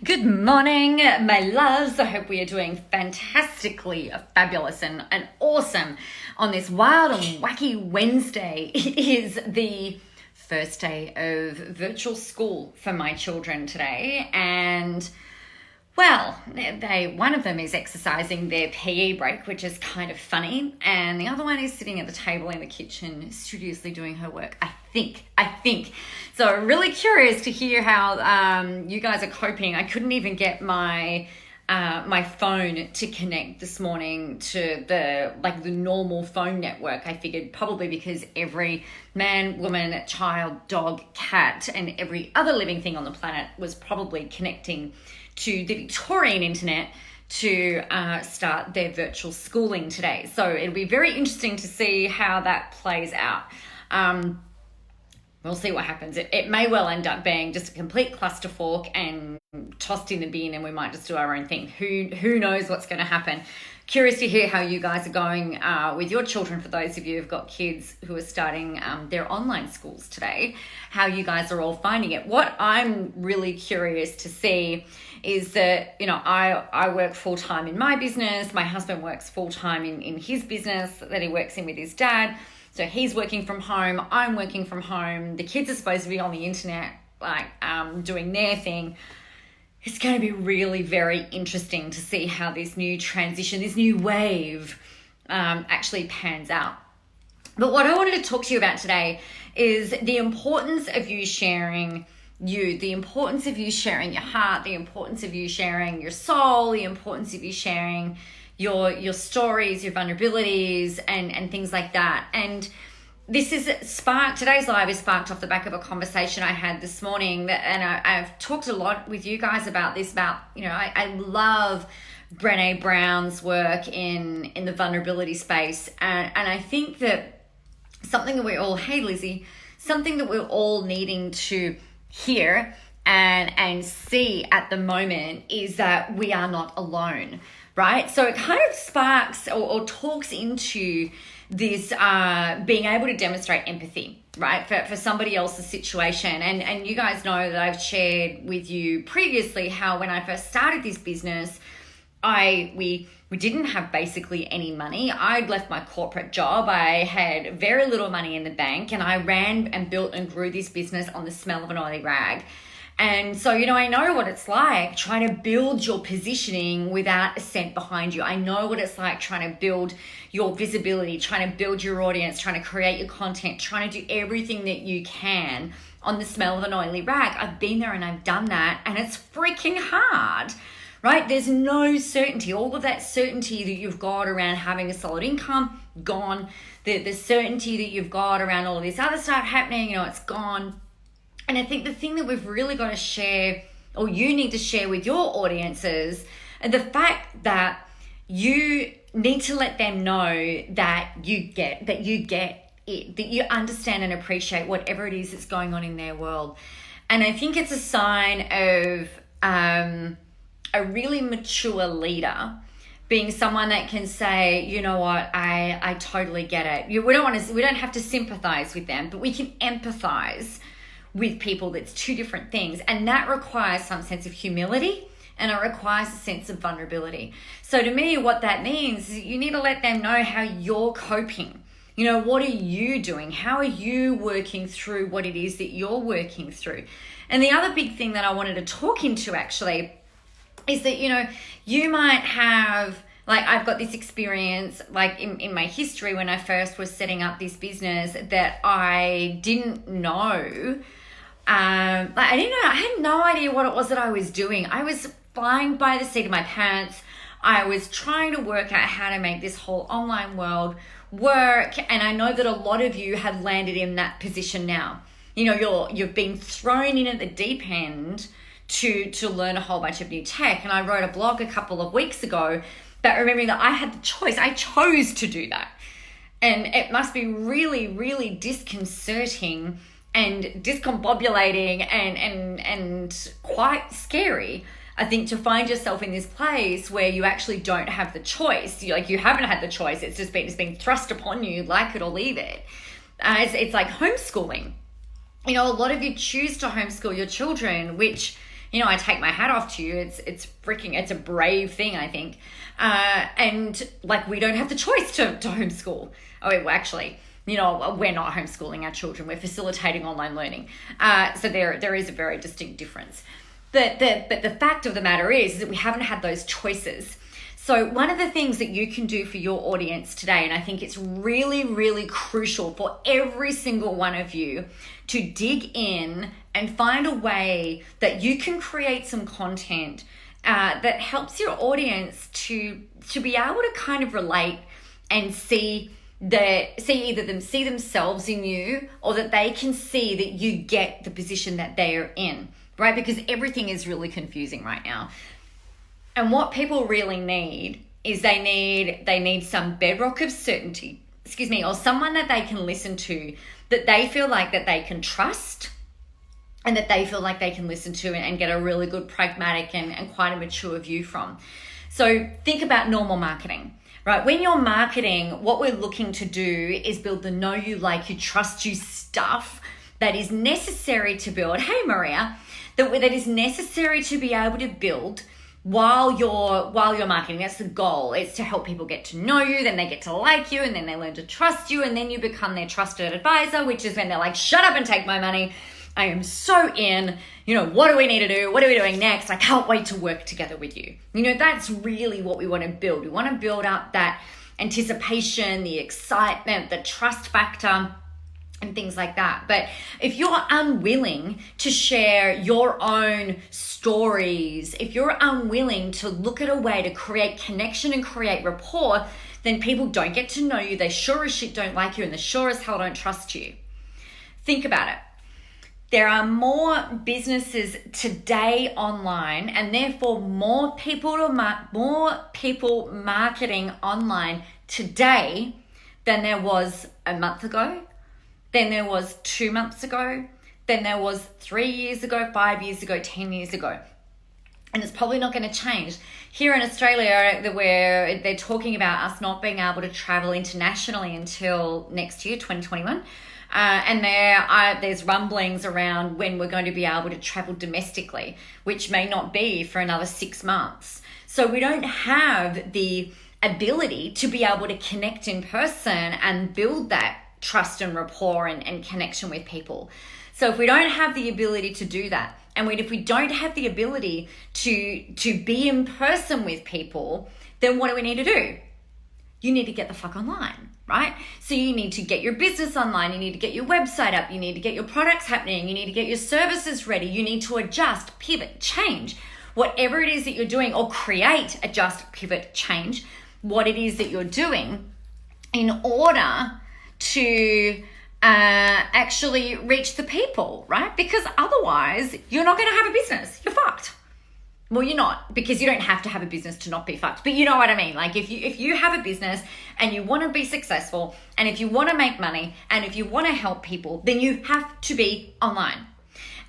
Good morning, my loves. I hope we are doing fantastically fabulous and awesome on this wild and wacky Wednesday. It is the first day of virtual school for my children today, and well, one of them is exercising their PE break, which is kind of funny, and the other one is sitting at the table in the kitchen studiously doing her work. I think. So really curious to hear how you guys are coping. I couldn't even get my phone to connect this morning to the normal phone network. I figured probably because every man, woman, child, dog, cat, and every other living thing on the planet was probably connecting to the Victorian internet to start their virtual schooling today. So it'll be very interesting to see how that plays out. We'll see what happens. It may well end up being just a complete clusterfuck and tossed in the bin, and we might just do our own thing. Who knows what's going to happen? Curious to hear how you guys are going with your children, for those of you who've got kids who are starting their online schools today, how you guys are all finding it. What I'm really curious to see is that, I work full-time in my business. My husband works full-time in his business that he works in with his dad. So he's working from home, I'm working from home. The kids are supposed to be on the internet, doing their thing. It's going to be really very interesting to see how this new transition, this new wave actually pans out. But what I wanted to talk to you about today is the importance of you sharing the importance of you sharing your heart, the importance of you sharing your soul, the importance of you sharing your stories, your vulnerabilities, and things like that. And this is today's live is sparked off the back of a conversation I had this morning, and I've talked a lot with you guys about this, I love Brené Brown's work in the vulnerability space. And I think that something that we're all needing to hear and see at the moment is that we are not alone. Right? So it kind of sparks or talks into this being able to demonstrate empathy, right? For somebody else's situation. And you guys know that I've shared with you previously how when I first started this business, we didn't have basically any money. I'd left my corporate job. I had very little money in the bank, and I ran and built and grew this business on the smell of an oily rag. And so, I know what it's like trying to build your positioning without a cent behind you. I know what it's like trying to build your visibility, trying to build your audience, trying to create your content, trying to do everything that you can on the smell of an oily rag. I've been there and I've done that, and it's freaking hard, right? There's no certainty. All of that certainty that you've got around having a solid income, gone. The certainty that you've got around all of this other stuff happening, it's gone. And I think the thing that we've really got to share, or you need to share with your audiences, and the fact that you need to let them know that you get it, that you understand and appreciate whatever it is that's going on in their world. And I think it's a sign of a really mature leader being someone that can say, you know what, I totally get it. We don't have to sympathize with them, but we can empathize with people. That's two different things, and that requires some sense of humility, and it requires a sense of vulnerability. So to me, what that means is you need to let them know how you're coping. What are you doing? How are you working through what it is that you're working through? And the other big thing that I wanted to talk into actually is that you might have, I've got this experience in my history when I first was setting up this business that I didn't know. I had no idea what it was that I was doing. I was flying by the seat of my pants. I was trying to work out how to make this whole online world work. And I know that a lot of you have landed in that position now. You've been thrown in at the deep end to learn a whole bunch of new tech. And I wrote a blog a couple of weeks ago about remembering that I had the choice. I chose to do that. And it must be really, really disconcerting and discombobulating and quite scary, I think, to find yourself in this place where you actually don't have the choice. You haven't had the choice. It's been thrust upon you, like it or leave it. It's like homeschooling. A lot of you choose to homeschool your children, which I take my hat off to you. It's a brave thing, I think. And like, we don't have the choice to homeschool. Oh, well, actually, we're not homeschooling our children. We're facilitating online learning. So there is a very distinct difference. But the fact of the matter is that we haven't had those choices. So one of the things that you can do for your audience today, and I think it's really, really crucial for every single one of you to dig in and find a way that you can create some content that helps your audience to be able to kind of relate and see themselves in you, or that they can see that you get the position that they are in, right? Because everything is really confusing right now. And what people really need is they need some bedrock of certainty, or someone that they can listen to, that they feel like that they can trust, and that they feel like they can listen to and get a really good pragmatic and quite a mature view from. So think about normal marketing, right? When you're marketing, what we're looking to do is build the know you, like you, trust you stuff that is necessary to build. Hey, Maria, that is necessary to be able to build while you're marketing. That's the goal. It's to help people get to know you, then they get to like you, and then they learn to trust you, and then you become their trusted advisor, which is when they're like, shut up and take my money. I am so in. What do we need to do? What are we doing next? I can't wait to work together with you. That's really what we want to build. We want to build up that anticipation, the excitement, the trust factor, and things like that. But if you're unwilling to share your own stories, if you're unwilling to look at a way to create connection and create rapport, then people don't get to know you. They sure as shit don't like you, and they sure as hell don't trust you. Think about it. There are more businesses today online, and therefore more people marketing online today than there was a month ago, than there was 2 months ago, than there was 3 years ago, 5 years ago, 10 years ago. And it's probably not going to change. Here in Australia, where they're talking about us not being able to travel internationally until next year, 2021. And there's rumblings around when we're going to be able to travel domestically, which may not be for another 6 months. So we don't have the ability to be able to connect in person and build that trust and rapport and connection with people. So if we don't have the ability to do that, and if we don't have the ability to be in person with people, then what do we need to do? You need to get the fuck online, right? So you need to get your business online. You need to get your website up. You need to get your products happening. You need to get your services ready. You need to adjust, pivot, change, whatever it is that you're doing, or create, adjust, pivot, change what it is that you're doing in order to actually reach the people, right? Because otherwise you're not going to have a business. You're fucked. Well, you're not, because you don't have to have a business to not be fucked. But you know what I mean? Like if you have a business and you want to be successful, and if you want to make money, and if you want to help people, then you have to be online.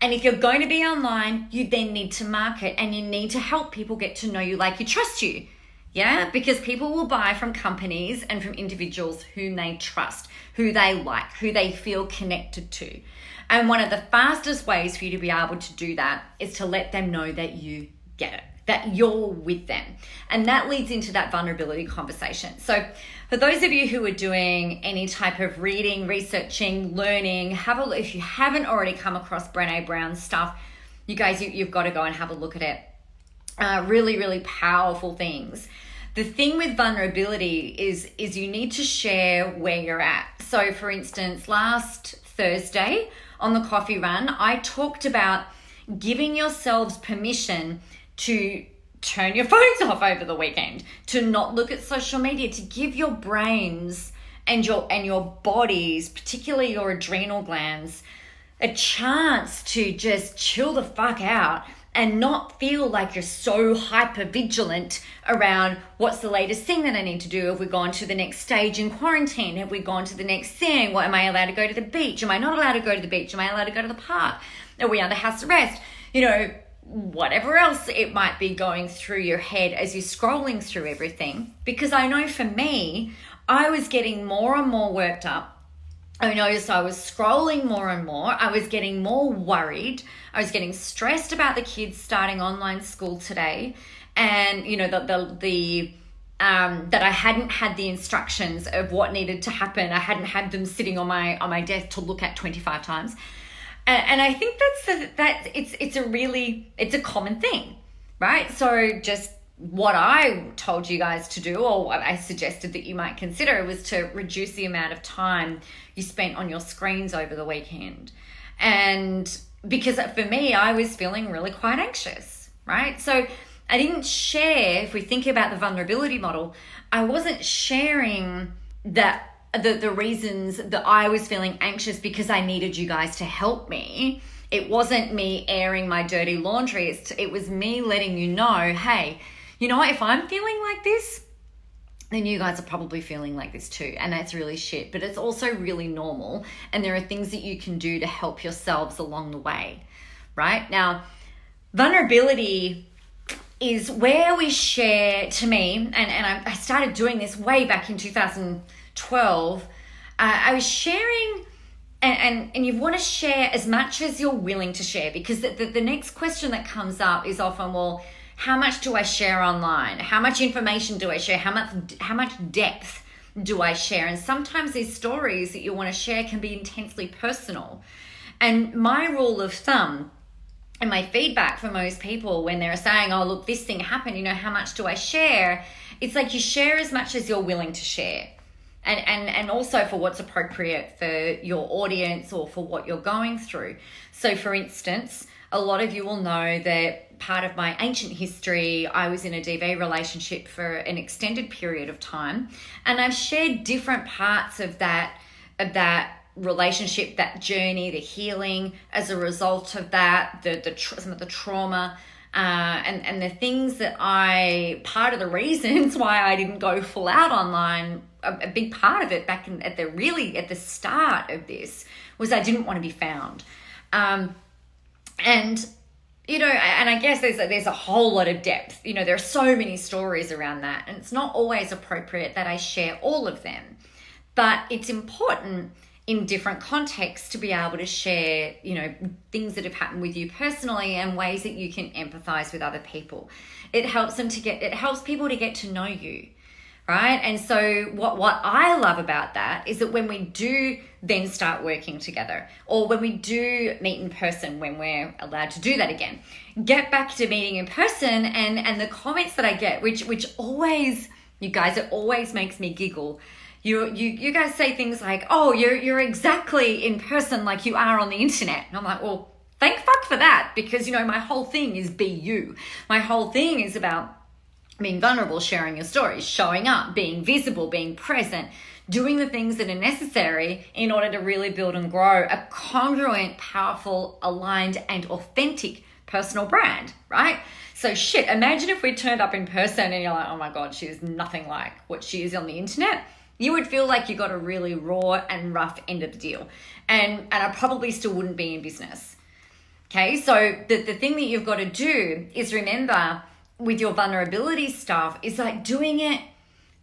And if you're going to be online, you then need to market, and you need to help people get to know you, like you, trust you. Yeah, because people will buy from companies and from individuals whom they trust, who they like, who they feel connected to. And one of the fastest ways for you to be able to do that is to let them know that you get it, that you're with them. And that leads into that vulnerability conversation. So for those of you who are doing any type of reading, researching, learning, if you haven't already come across Brené Brown's stuff, you guys, you've got to go and have a look at it. Really, really powerful things. The thing with vulnerability is you need to share where you're at. So for instance, last Thursday on the Coffee Run, I talked about giving yourselves permission to turn your phones off over the weekend, to not look at social media, to give your brains and your bodies, particularly your adrenal glands, a chance to just chill the fuck out and not feel like you're so hyper vigilant around what's the latest thing that I need to do. Have we gone to the next stage in quarantine? Have we gone to the next thing? What, am I allowed to go to the beach? Am I not allowed to go to the beach? Am I allowed to go to the park? Are we under house arrest? Whatever else it might be going through your head as you're scrolling through everything. Because I know for me, I was getting more and more worked up I noticed I was scrolling more and more. I was getting more worried. I was getting stressed about the kids starting online school today. And, that I hadn't had the instructions of what needed to happen. I hadn't had them sitting on my desk to look at 25 times. And I think it's a common thing, right? So just what I told you guys to do, or what I suggested that you might consider, was to reduce the amount of time you spent on your screens over the weekend. And because for me, I was feeling really quite anxious, right? So I didn't share, if we think about the vulnerability model, I wasn't sharing that the reasons that I was feeling anxious because I needed you guys to help me. It wasn't me airing my dirty laundry. It was me letting you know, hey, you know what, if I'm feeling like this, then you guys are probably feeling like this too. And that's really shit, but it's also really normal. And there are things that you can do to help yourselves along the way, right? Now, vulnerability is where we share, to me, and I started doing this way back in 2012. I was sharing, and you want to share as much as you're willing to share, because the next question that comes up is often, well, how much do I share online? How much information do I share? How much depth do I share? And sometimes these stories that you want to share can be intensely personal. And my rule of thumb, and my feedback for most people when they're saying, oh, look, this thing happened, how much do I share? It's like you share as much as you're willing to share. And also for what's appropriate for your audience or for what you're going through. So for instance, a lot of you will know that part of my ancient history, I was in a DV relationship for an extended period of time. And I've shared different parts of that relationship, that journey, the healing as a result of that, some of the trauma, and the things that part of the reasons why I didn't go full out online, a big part of it back at the start of this was I didn't want to be found. And I guess there's a whole lot of depth. There are so many stories around that, and it's not always appropriate that I share all of them, but it's important in different contexts to be able to share, things that have happened with you personally and ways that you can empathize with other people. It helps people to get to know you, right? And so what I love about that is that when we do then start working together, or when we do meet in person, when we're allowed to do that again, get back to meeting in person, and the comments that I get, which always, you guys, it always makes me giggle. You guys say things like, oh, you're exactly in person like you are on the internet. And I'm like, well, thank fuck for that, because, my whole thing is be you. My whole thing is about being vulnerable, sharing your stories, showing up, being visible, being present, doing the things that are necessary in order to really build and grow a congruent, powerful, aligned, and authentic personal brand, right? So imagine if we turned up in person and you're like, oh my God, she is nothing like what she is on the internet. You would feel like you got a really raw and rough end of the deal. And I probably still wouldn't be in business. Okay, so the thing that you've got to do is remember with your vulnerability stuff is like doing it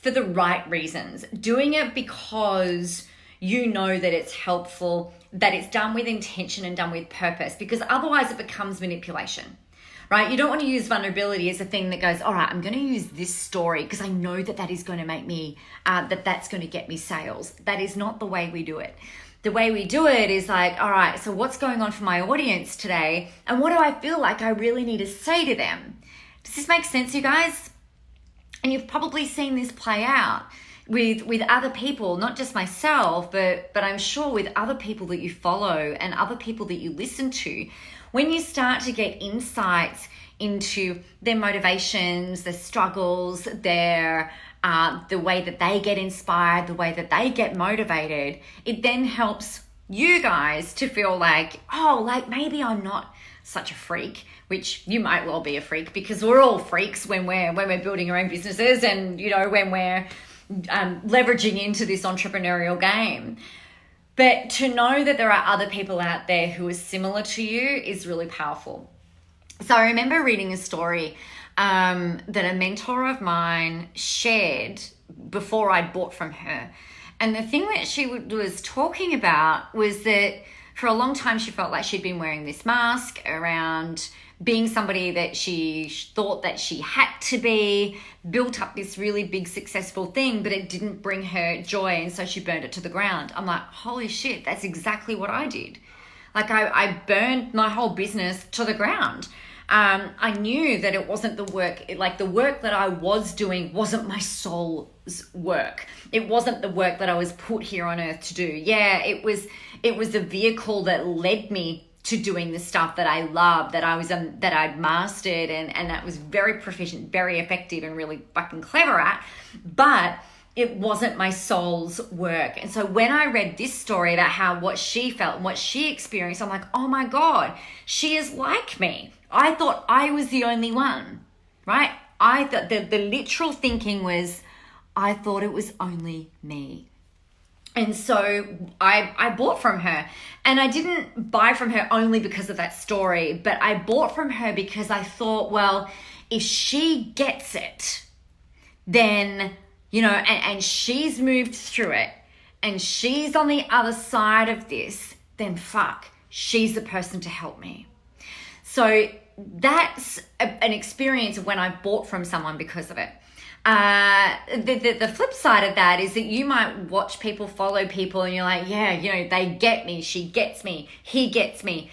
for the right reasons. Doing it because you know that it's helpful, that it's done with intention and done with purpose, because otherwise it becomes manipulation. Right? You don't want to use vulnerability as a thing that goes, all right, I'm going to use this story because I know that is going to make me, that's going to get me sales. That is not the way we do it. The way we do it is like, all right, so what's going on for my audience today? And what do I feel like I really need to say to them? Does this make sense, you guys? And you've probably seen this play out with other people, not just myself, but I'm sure with other people that you follow and other people that you listen to. When you start to get insights into their motivations, their struggles, the way that they get inspired, the way that they get motivated, it then helps you guys to feel like, oh, like maybe I'm not such a freak, which you might well be a freak, because we're all freaks when we're building our own businesses and, when we're leveraging into this entrepreneurial game. But to know that there are other people out there who are similar to you is really powerful. So I remember reading a story that a mentor of mine shared before I'd bought from her. And the thing that she was talking about was that for a long time, she felt like she'd been wearing this mask around being somebody that she thought that she had to be, built up this really big successful thing, but it didn't bring her joy, and so she burned it to the ground. I'm like, holy shit, that's exactly what I did. Like I burned my whole business to the ground. I knew that it wasn't the work, like the work that I was doing wasn't my soul's work. It wasn't the work that I was put here on earth to do. Yeah, it was the vehicle that led me to doing the stuff that I love, that I'd mastered and that was very proficient, very effective and really fucking clever at, but it wasn't my soul's work. And so when I read this story about what she felt and what she experienced, I'm like, oh my God, she is like me. I thought I was the only one, right? I thought the literal thinking was, I thought it was only me. And so I bought from her, and I didn't buy from her only because of that story, but I bought from her because I thought, well, if she gets it, then, you know, and she's moved through it and she's on the other side of this, then fuck, she's the person to help me. So that's an experience of when I bought from someone because of it. The flip side of that is that you might watch people follow people and you're like, yeah, you know, they get me, she gets me, he gets me.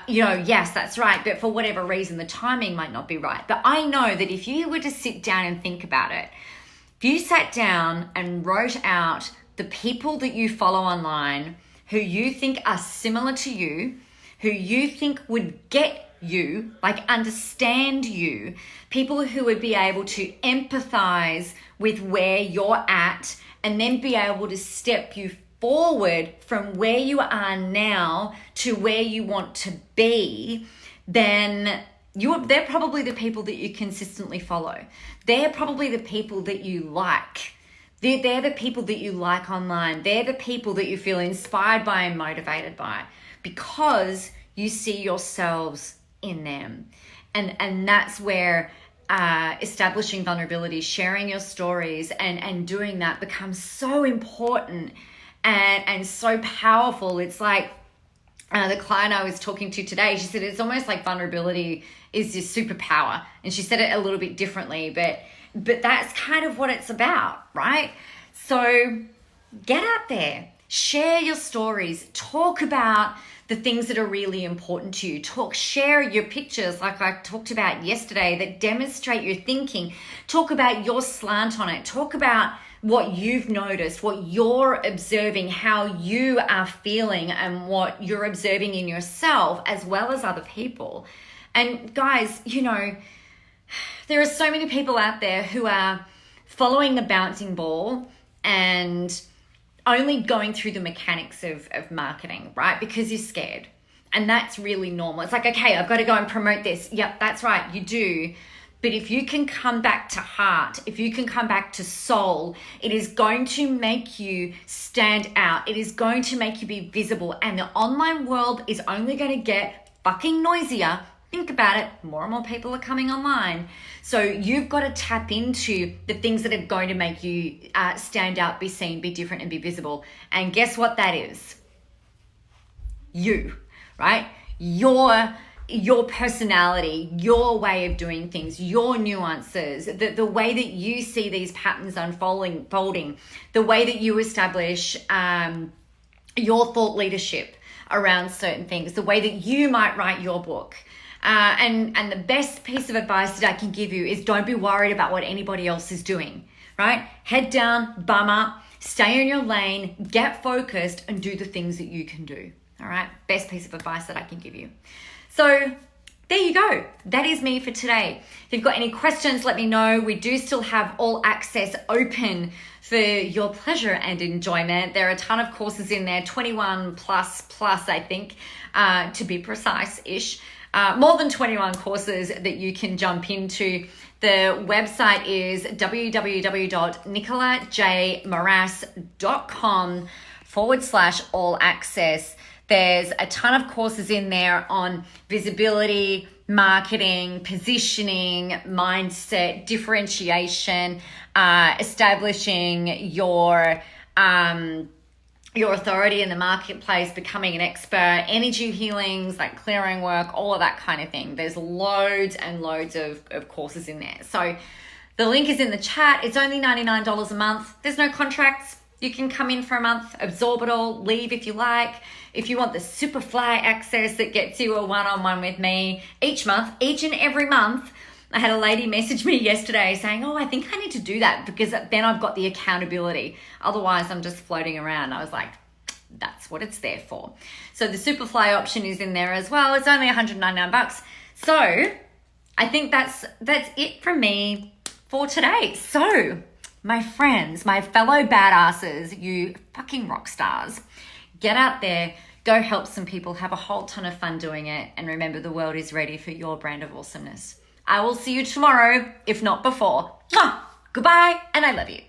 You know, yes, that's right. But for whatever reason, the timing might not be right. But I know that if you were to sit down and think about it, if you sat down and wrote out the people that you follow online who you think are similar to you, who you think would get you, like understand you, people who would be able to empathize with where you're at and then be able to step you forward from where you are now to where you want to be, then they're probably the people that you consistently follow. They're probably the people that you like. They're the people that you like online. They're the people that you feel inspired by and motivated by because you see yourselves in them. And that's where establishing vulnerability, sharing your stories and doing that becomes so important and so powerful. It's like the client I was talking to today, she said it's almost like vulnerability is this superpower. And she said it a little bit differently, but that's kind of what it's about, right? So get out there, share your stories, talk about the things that are really important to you. Share your pictures like I talked about yesterday that demonstrate your thinking. Talk about your slant on it. Talk about what you've noticed, what you're observing, how you are feeling and what you're observing in yourself as well as other people. And guys, you know, there are so many people out there who are following the bouncing ball and only going through the mechanics of marketing, right? Because you're scared. And that's really normal. It's like, okay, I've got to go and promote this. Yep, that's right, you do. But if you can come back to heart, if you can come back to soul, it is going to make you stand out. It is going to make you be visible. And the online world is only going to get fucking noisier. Think about it, more and more people are coming online. So you've got to tap into the things that are going to make you stand out, be seen, be different, and be visible. And guess what that is? You, right? Your personality, your way of doing things, your nuances, the way that you see these patterns unfolding, the way that you establish your thought leadership around certain things, the way that you might write your book. And the best piece of advice that I can give you is don't be worried about what anybody else is doing, right? Head down, bum up, stay in your lane, get focused, and do the things that you can do, all right? Best piece of advice that I can give you. So there you go. That is me for today. If you've got any questions, let me know. We do still have all access open for your pleasure and enjoyment. There are a ton of courses in there, 21 plus, I think, to be precise-ish. More than 21 courses that you can jump into. The website is www.nicolajmoras.com/all access. There's a ton of courses in there on visibility, marketing, positioning, mindset, differentiation, establishing your your authority in the marketplace, becoming an expert, energy healings, like clearing work, all of that kind of thing. There's loads and loads of courses in there. So the link is in the chat. It's only $99 a month. There's no contracts. You can come in for a month, absorb it all, leave if you like. If you want the super fly access that gets you a one-on-one with me each and every month. I had a lady message me yesterday saying, oh, I think I need to do that because then I've got the accountability. Otherwise, I'm just floating around. I was like, that's what it's there for. So the Superfly option is in there as well. It's only $199. So I think that's it from me for today. So my friends, my fellow badasses, you fucking rock stars, get out there, go help some people, have a whole ton of fun doing it. And remember, the world is ready for your brand of awesomeness. I will see you tomorrow, if not before. Mwah! Goodbye, and I love you.